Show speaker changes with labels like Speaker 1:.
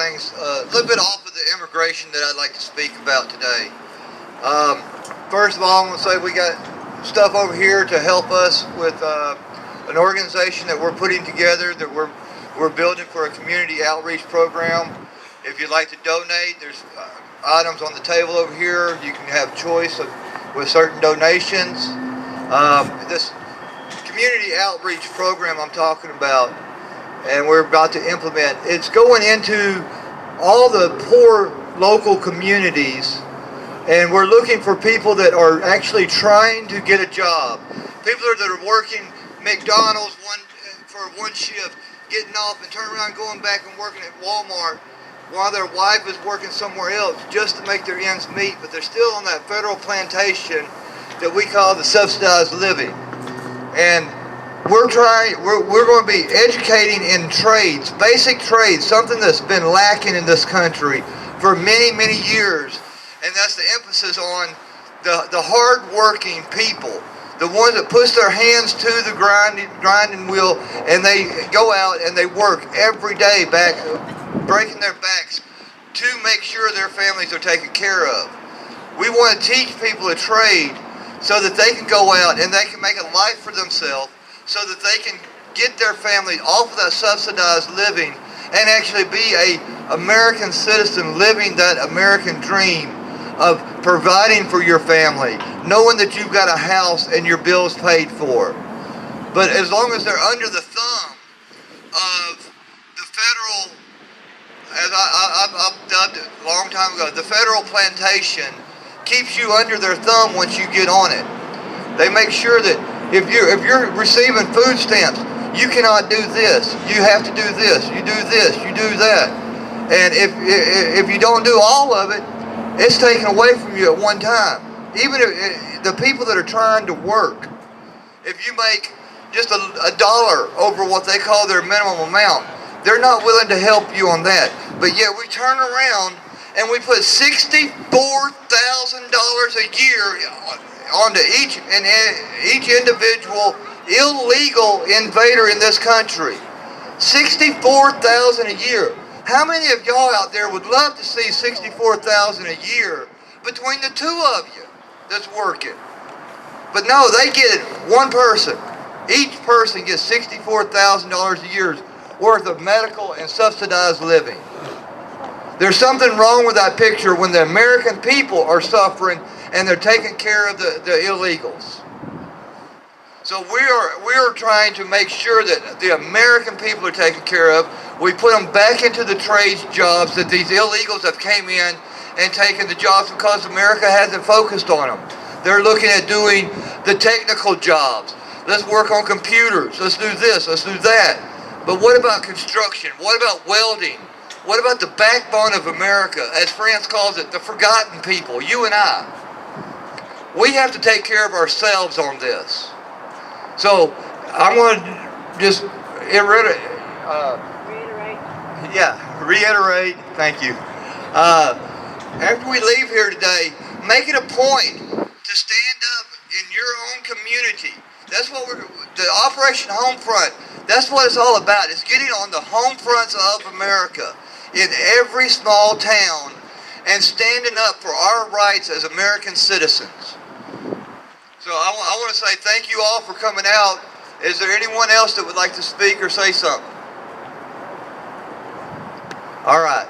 Speaker 1: things, a little bit off of the immigration that I'd like to speak about today. First of all, I want to say we got stuff over here to help us with an organization that we're putting together that we're building for a community outreach program. If you'd like to donate, there's items on the table over here. You can have choice with certain donations. This community outreach program I'm talking about, and we're about to implement, it's going into all the poor local communities, and we're looking for people that are actually trying to get a job. People that are working McDonald's for one shift, getting off and turning around going back and working at Walmart while their wife is working somewhere else just to make their ends meet, but they're still on that federal plantation that we call the subsidized living. And we're going to be educating in trades, basic trades, something that's been lacking in this country for many, many years. And that's the emphasis on the hard-working people, the ones that push their hands to the grinding wheel, and they go out and they work every day, breaking their backs to make sure their families are taken care of. We want to teach people a trade so that they can go out and they can make a life for themselves, so that they can get their family off of that subsidized living and actually be an American citizen living that American dream of providing for your family, knowing that you've got a house and your bills paid for. But as long as they're under the thumb of the federal, as I've dubbed it a long time ago, the federal plantation keeps you under their thumb once you get on it. They make sure that if you're receiving food stamps, you cannot do this. You have to do this. You do this. You do that. And if you don't do all of it, it's taken away from you at one time. Even if, the people that are trying to work, if you make just a dollar over what they call their minimum amount, they're not willing to help you on that. But yet we turn around and we put $64,000 a year onto each individual illegal invader in this country. $64,000 a year. How many of y'all out there would love to see $64,000 a year between the two of you that's working? But no, they get it, one person. Each person gets $64,000 a year's worth of medical and subsidized living. There's something wrong with that picture when the American people are suffering and they're taking care of the illegals. So we are trying to make sure that the American people are taken care of. We put them back into the trades jobs that these illegals have came in and taken the jobs because America hasn't focused on them. They're looking at doing the technical jobs. Let's work on computers. Let's do this. Let's do that. But what about construction? What about welding? What about the backbone of America, as France calls it, the forgotten people, you and I? We have to take care of ourselves on this. So I'm going to just reiterate, thank you. After we leave here today, make it a point to stand up in your own community. That's what the Operation Home Front, that's what it's all about. It's getting on the home fronts of America in every small town and standing up for our rights as American citizens. So I want to say thank you all for coming out. Is there anyone else that would like to speak or say something? All right.